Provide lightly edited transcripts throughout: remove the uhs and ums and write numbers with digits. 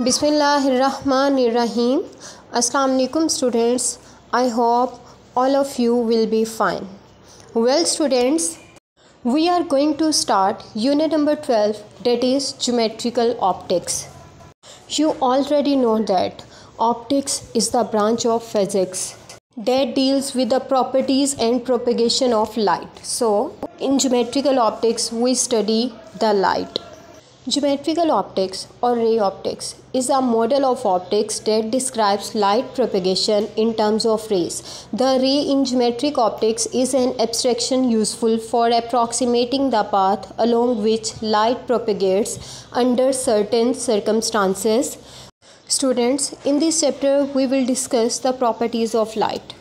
Bismillahirrahmanirrahim. Assalamu alaikum students. I hope all of you will be fine. Well students, we are going to start unit number 12, that is geometrical optics. You already know that optics is the branch of physics that deals with the properties and propagation of light. So in geometrical optics we study the light. Geometrical optics or ray optics is a model of optics that describes light propagation in terms of rays. The ray in geometric optics is an abstraction useful for approximating the path along which light propagates under certain circumstances. Students, in this chapter we will discuss the properties of light.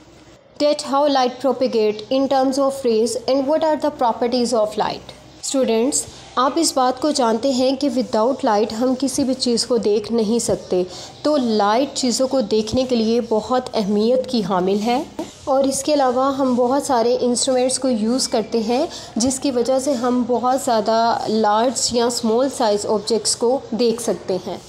That how light propagate in terms of rays and what are the properties of light. Students, आप इस बात को जानते हैं कि without light हम किसी भी चीज़ को देख नहीं सकते, तो लाइट चीज़ों को देखने के लिए बहुत अहमियत की हामिल है और इसके अलावा हम बहुत सारे इंस्ट्रूमेंट्स को यूज़ करते हैं जिसकी वजह से हम बहुत ज़्यादा लार्ज या स्मॉल साइज़ ऑब्जेक्ट्स को देख सकते हैं।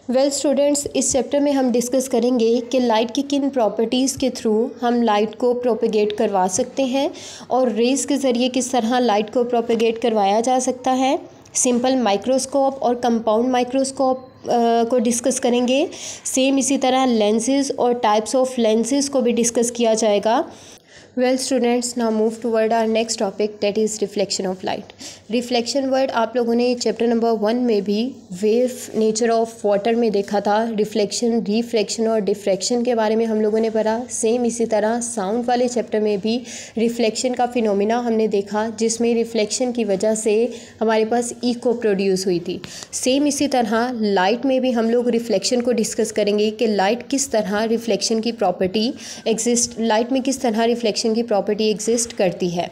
वेल स्टूडेंट्स, इस चैप्टर में हम डिस्कस करेंगे कि लाइट की किन प्रॉपर्टीज़ के थ्रू हम लाइट को प्रोपेगेट करवा सकते हैं और रेज़ के ज़रिए किस तरह लाइट को प्रोपेगेट करवाया जा सकता है। सिंपल माइक्रोस्कोप और कंपाउंड माइक्रोस्कोप को डिस्कस करेंगे। सेम इसी तरह लेंसेज और टाइप्स ऑफ लेंसेज को भी डिस्कस किया जाएगा। Well students, now move toward our next topic, that is reflection of light. Reflection word आप लोगों ने चैप्टर नंबर 1 में भी वेव नेचर ऑफ वाटर में देखा था। रिफ्लेक्शन, रिफ्रैक्शन और डिफ्रैक्शन के बारे में हम लोगों ने पढ़ा। सेम इसी तरह साउंड वाले चैप्टर में भी रिफ्लेक्शन का फिनोमिना हमने देखा जिसमें रिफ्लेक्शन की वजह से हमारे पास इको प्रोड्यूस हुई थी। सेम इसी तरह लाइट में भी हम लोग रिफ्लेक्शन को डिस्कस करेंगे कि लाइट किस तरह रिफ्लेक्शन की प्रॉपर्टी एग्जिस्ट, लाइट में किस तरह रिफ्लेक्शन की प्रॉपर्टी एग्जिस्ट करती है।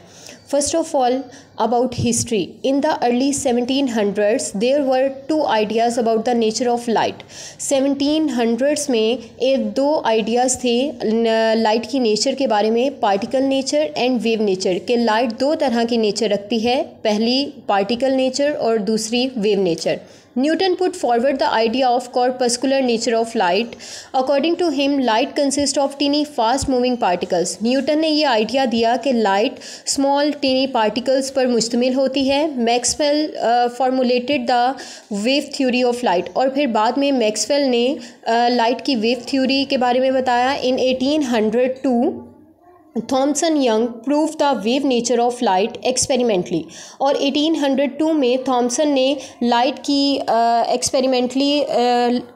First of all about history, in the early 1700s there were two ideas about the nature of light. 1700s में दो आइडियाज़ थे लाइट की नेचर के बारे में, particle nature and wave nature, कि लाइट दो तरह की नेचर रखती है, पहली पार्टिकल नेचर और दूसरी wave nature. Newton put forward the idea of corpuscular nature of light. According to him, light consists of teeny fast-moving particles. Newton ने ये आइडिया दिया कि लाइट स्मॉल टीनी पार्टिकल्स पर मुश्तमिल होती है। Maxwell formulated the wave theory of light, और फिर बाद में मैक्सवेल ने लाइट की वेव थ्योरी के बारे में बताया। In 1802 Thomson Young prove the wave nature of light experimentally, और 1802 में थॉमसन ने लाइट की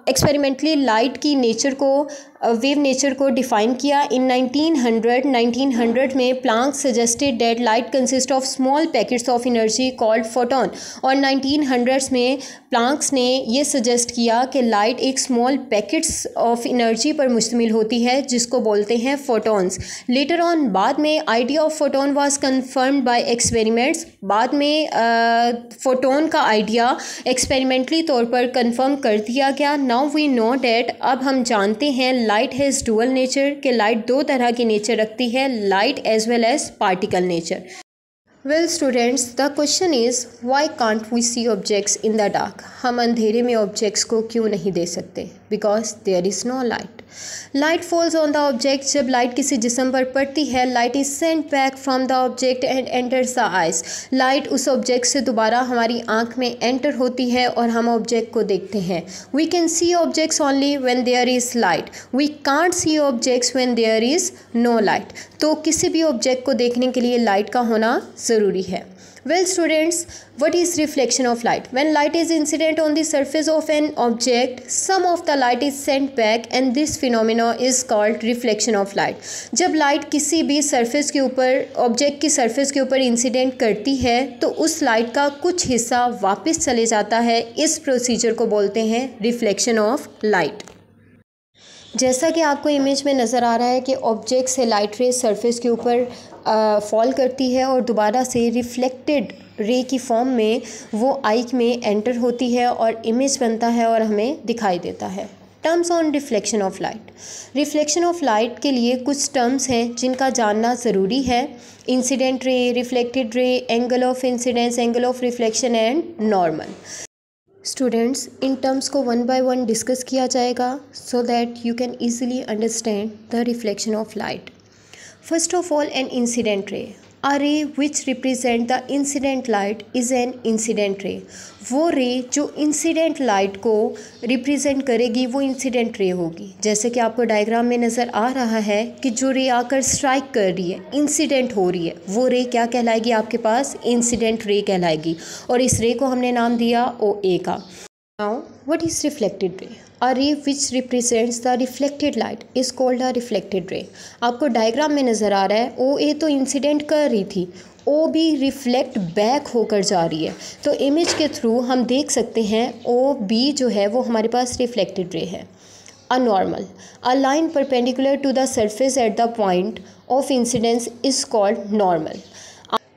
एक्सपेरिमेंटली लाइट की नेचर को, वेव नेचर को डिफ़ाइन किया। इन 1900 में Planck suggested that light consist of small packets of energy called photon, और 1900s में प्लांक्स ने ये सजेस्ट किया कि लाइट एक स्मॉल पैकेट्स ऑफ एनर्जी पर मुश्तमिल होती है जिसको बोलते हैं फोटोन्स। लेटर ऑन बाद में idea of photon was confirmed by experiments. बाद में फोटोन का आइडिया एक्सपेरिमेंटली तौर पर कंफर्म कर दिया गया। नाउ वी नो डैट, अब हम जानते हैं लाइट हैज़ डुअल नेचर, कि लाइट दो तरह की नेचर रखती है, light as well as particle nature. Well students, the question is why can't we see objects in the dark. हम अंधेरे में ऑब्जेक्ट्स को क्यों नहीं दे सकते? Because there is no light. Light falls on the object, जब लाइट किसी जिस्म पर पड़ती है, light is sent back from the object and enters the eyes. Light उस ऑब्जेक्ट से दोबारा हमारी आंख में एंटर होती है और हम ऑब्जेक्ट को देखते हैं। We can see objects only when there is light, we can't see objects when there is no light. तो किसी भी ऑब्जेक्ट को देखने के लिए लाइट का होना ज़रूरी है। Well students, what is reflection of light? When light is incident on the surface of an object, some of the light is sent back and this phenomena is called reflection of light. जब light किसी भी surface के ऊपर, object की surface के ऊपर incident करती है तो उस लाइट का कुछ हिस्सा वापस चले जाता है। इस प्रोसीजर को बोलते हैं रिफ्लेक्शन ऑफ लाइट। जैसा कि आपको इमेज में नज़र आ रहा है कि ऑब्जेक्ट से लाइट रे सरफेस के ऊपर फॉल करती है और दोबारा से रिफ्लेक्टेड रे की फॉर्म में वो आई में एंटर होती है और इमेज बनता है और हमें दिखाई देता है। Terms on reflection of light. Reflection of light के लिए कुछ टर्म्स हैं जिनका जानना ज़रूरी है। इंसिडेंट रे, रिफ्लेक्टेड रे, angle of incidence, angle of reflection and normal. Students, in terms को वन बाय वन डिस्कस किया जाएगा so that you can easily understand the reflection of light. First of all, an incident ray. A ray which represent the incident light is an incident ray. वो रे जो incident light को represent करेगी वो incident ray होगी. जैसे कि आपको डायग्राम में नज़र आ रहा है कि जो रे आकर स्ट्राइक कर रही है, इंसिडेंट हो रही है, वो रे क्या कहलाएगी आपके पास? इंसिडेंट रे कहलाएगी. और इस रे को हमने नाम दिया OA का. Now, what is reflected ray? A ray which represents the reflected light is called a reflected ray. आपको डायग्राम में नज़र आ रहा है OA तो इंसिडेंट कर रही थी, O भी रिफ्लेक्ट बैक होकर जा रही है. तो इमेज के थ्रू हम देख सकते हैं OB जो है वो हमारे पास रिफ्लेक्टेड रे है. A normal, a line perpendicular to the surface at the point of incidence is called normal.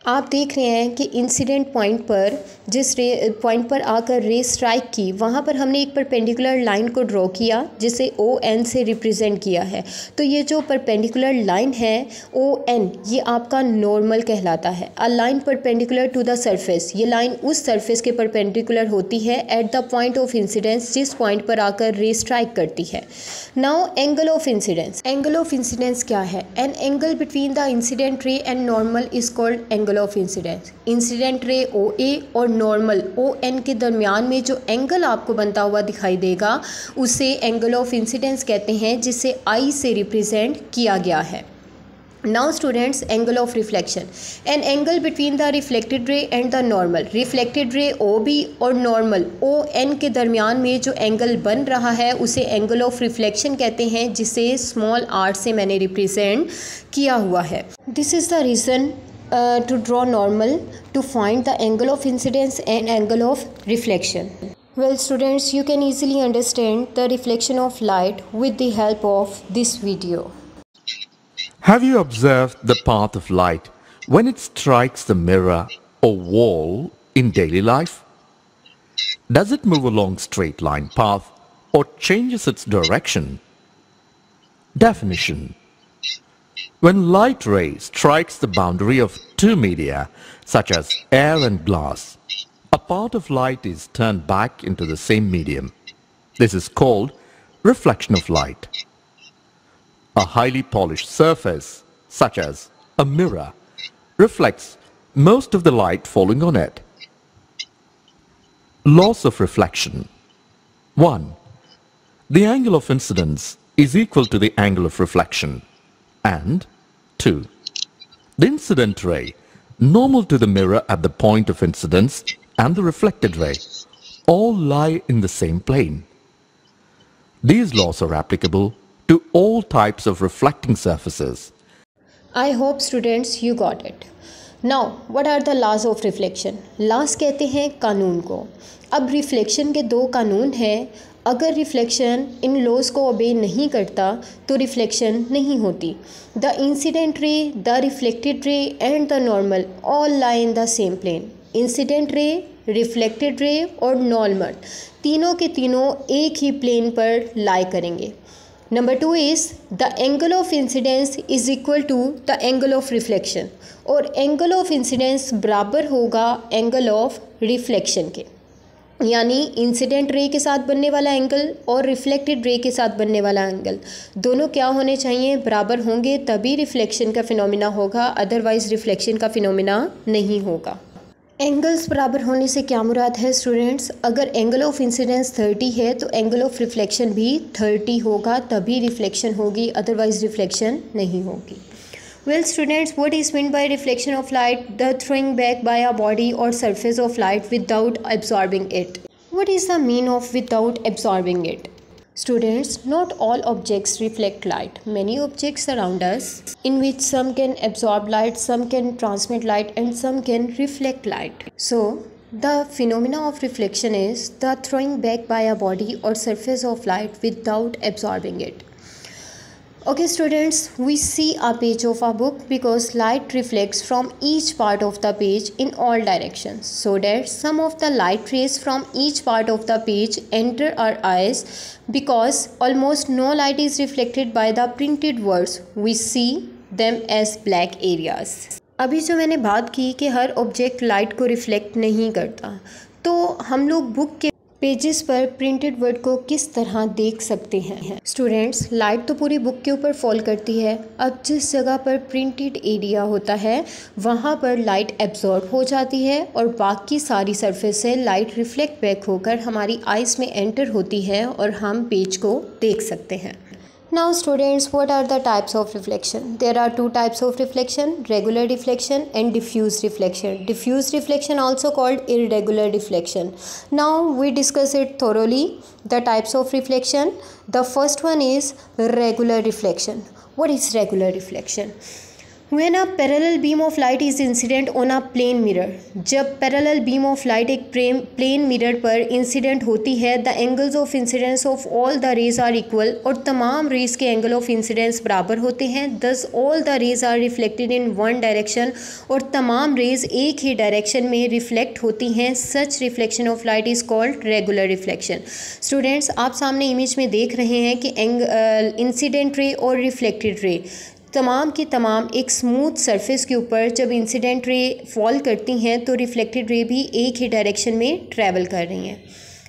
आप देख रहे हैं कि इंसिडेंट पॉइंट पर जिस रे पॉइंट पर आकर रे स्ट्राइक की, वहाँ पर हमने एक परपेंडिकुलर लाइन को ड्रॉ किया जिसे ON से रिप्रेजेंट किया है. तो ये जो परपेंडिकुलर लाइन है ON, ये आपका नॉर्मल कहलाता है. A line perpendicular to the surface, ये लाइन उस सरफेस के परपेंडिकुलर होती है at the point of incidence, जिस पॉइंट पर आकर रे स्ट्राइक करती है. Now angle of incidence. Angle of incidence क्या है? An angle between the incident ray and normal is called angle of incidence. Incident ray OA और normal ON के दरमियान में जो एंगल आपको बनता हुआ दिखाई देगा उसे एंगल ऑफ इंसिडेंस कहते हैं, जिसे I से रिप्रेजेंट किया गया है. Now students, angle of reflection. N angle between the reflected ray and the normal. Reflected ray OB और नॉर्मल ON के दरमियान में जो एंगल बन रहा है उसे एंगल ऑफ रिफ्लेक्शन कहते हैं, जिसे स्मॉल r से मैंने रिप्रेजेंट किया हुआ है. This is the reason to draw normal to find the angle of incidence and angle of reflection. Well students, you can easily understand the reflection of light with the help of this video. Have you observed the path of light when it strikes the mirror or wall in daily life? Does it move along straight line path or changes its direction? Definition. When light ray strikes the boundary of two media, such as air and glass, a part of light is turned back into the same medium. This is called reflection of light. A highly polished surface, such as a mirror, reflects most of the light falling on it. Laws of reflection. 1. The angle of incidence is equal to the angle of reflection. And 2. The incident ray, normal to the mirror at the point of incidence, and the reflected ray all lie in the same plane. These laws are applicable to all types of reflecting surfaces. I hope students you got it. Now, what are the laws of reflection? Laws कहते हैं कानून को. अब reflection के दो कानून हैं. अगर रिफ्लेक्शन इन लॉज को ओबे नहीं करता तो रिफ्लेक्शन नहीं होती. The incident ray, the reflected ray and the normal all lie in the same plane. Incident ray, reflected ray और नॉर्मल तीनों के तीनों एक ही प्लेन पर लाई करेंगे. Number 2 is the angle of incidence is equal to the angle of reflection. और angle of incidence बराबर होगा एंगल ऑफ रिफ्लेक्शन के. यानी इंसिडेंट रे के साथ बनने वाला एंगल और रिफ्लेक्टेड रे के साथ बनने वाला एंगल दोनों क्या होने चाहिए? बराबर होंगे, तभी रिफ्लेक्शन का फिनोमिना होगा, अदरवाइज़ रिफ्लेक्शन का फिनोमिना नहीं होगा. एंगल्स बराबर होने से क्या मुराद है स्टूडेंट्स? अगर एंगल ऑफ इंसिडेंस 30 है तो एंगल ऑफ रिफ्लेक्शन भी 30 होगा, तभी रिफ्लेक्शन होगी, अदरवाइज़ रिफ्लेक्शन नहीं होगी. Well students, what is meant by reflection of light? The throwing back by a body or surface of light without absorbing it. What is the mean of without absorbing it? Students, not all objects reflect light. Many objects surround us, in which some can absorb light, some can transmit light, and some can reflect light. So, the phenomena of reflection is the throwing back by a body or surface of light without absorbing it. Okay students, we see a page of a book because light reflects from each part of the page in all directions, so that some of the light rays from each part of the page enter our eyes. Because almost no light is reflected by the printed words, we see them as black areas. अभी जो मैंने बात की कि हर object light को reflect नहीं करता, तो हम लोग बुक के पेजेस पर प्रिंटेड वर्ड को किस तरह देख सकते हैं। स्टूडेंट्स, लाइट तो पूरी बुक के ऊपर फॉल करती है। अब जिस जगह पर प्रिंटेड एरिया होता है वहाँ पर लाइट एब्जॉर्ब हो जाती है और बाकी सारी सरफेस से लाइट रिफ्लेक्ट बैक होकर हमारी आइज़ में एंटर होती है और हम पेज को देख सकते हैं। Now students, what are the types of reflection? There are two types of reflection, regular reflection and diffuse reflection. Diffuse reflection also called irregular reflection. Now we discuss it thoroughly. The types of reflection. The first one is regular reflection. What is regular reflection? When a parallel beam of light is incident on a plane mirror, जब parallel beam of light एक plane mirror पर incident होती है, the angles of incidence of all the rays are equal और तमाम rays के angle of incidence बराबर होते हैं। Thus all the rays are reflected in one direction और तमाम rays एक ही direction में reflect होती हैं। Such reflection of light is called regular reflection. Students, आप सामने image में देख रहे हैं कि incident ray और reflected ray तमाम की तमाम एक स्मूथ सरफेस के ऊपर जब इंसिडेंट रे फॉल करती हैं तो रिफ्लेक्टेड रे भी एक ही डायरेक्शन में ट्रैवल कर रही हैं।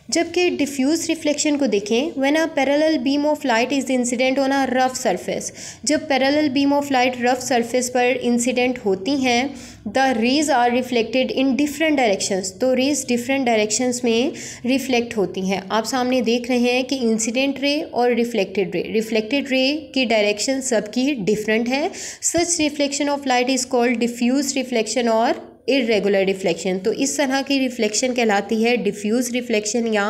जबकि डिफ्यूज़ रिफ्लेक्शन को देखें, when a parallel beam of light is incident on a rough surface, जब parallel beam of light rough surface पर इंसिडेंट होती हैं, the rays are reflected in different directions, तो रेज डिफरेंट डायरेक्शंस में reflect होती हैं। आप सामने देख रहे हैं कि इंसिडेंट रे और रिफ्लेक्टेड रे की डायरेक्शन सबकी डिफरेंट है। Such reflection of light is called diffuse reflection और इर्रेगुलर रिफ्लेक्शन। तो इस तरह की रिफ्लेक्शन कहलाती है डिफ्यूज़ रिफ्लेक्शन या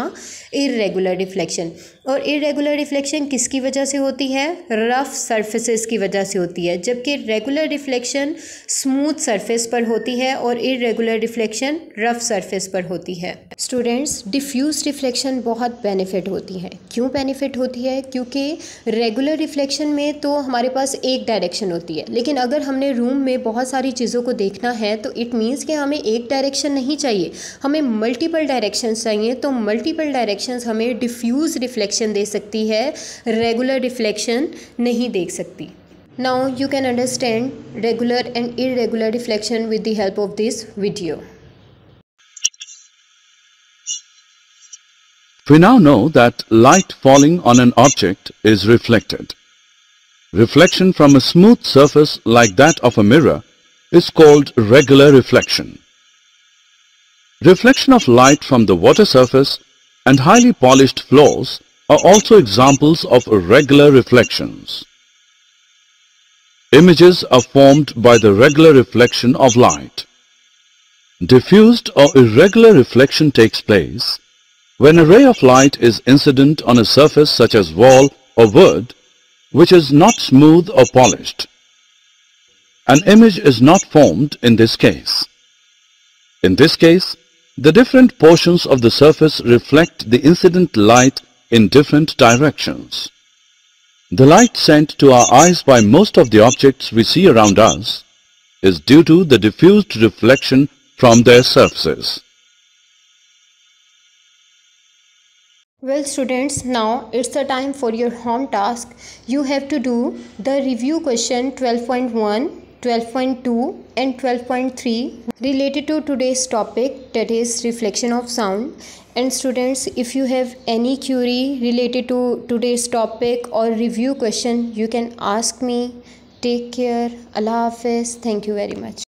इर्रेगुलर रिफ्लेक्शन। और इर्रेगुलर रिफ्लेक्शन किसकी वजह से होती है? रफ़ सरफेसेस की वजह से होती है, जबकि रेगुलर रिफ्लेक्शन स्मूथ सरफेस पर होती है और इर्रेगुलर रिफ्लेक्शन रफ़ सरफेस पर होती है। स्टूडेंट्स, डिफ्यूज़ रिफ्लेक्शन बहुत बेनिफिट होती है। क्यों बेनिफिट होती है? क्योंकि रेगुलर रिफ्लेक्शन में तो हमारे पास एक डायरेक्शन होती है, लेकिन अगर हमने रूम में बहुत सारी चीज़ों को देखना है तो इट मीन्स कि हमें एक डायरेक्शन नहीं चाहिए, हमें मल्टीपल डायरेक्शंस चाहिए। तो मल्टीपल डायरेक्शंस हमें डिफ्यूज़ रिफ्लेक्शन दे सकती है, रेगुलर रिफ्लेक्शन नहीं देख सकती। Now you can understand regular and irregular reflection with the help of this video. We now know that light falling on an object is reflected. Reflection from a smooth surface like that of a mirror is called regular reflection. Reflection of light from the water surface and highly polished floors are also examples of regular reflections. Images are formed by the regular reflection of light. Diffused or irregular reflection takes place when a ray of light is incident on a surface such as wall or wood which is not smooth or polished. An image is not formed in this case. In this case, the different portions of the surface reflect the incident light in different directions. The light sent to our eyes by most of the objects we see around us is due to the diffused reflection from their surfaces. Well students, now it's the time for your home task. You have to do the review question 12.1, 12.2 and 12.3 related to today's topic, that is reflection of sound. And students, if you have any query related to today's topic or review question, you can ask me. Take care. Allah Hafiz. Thank you very much.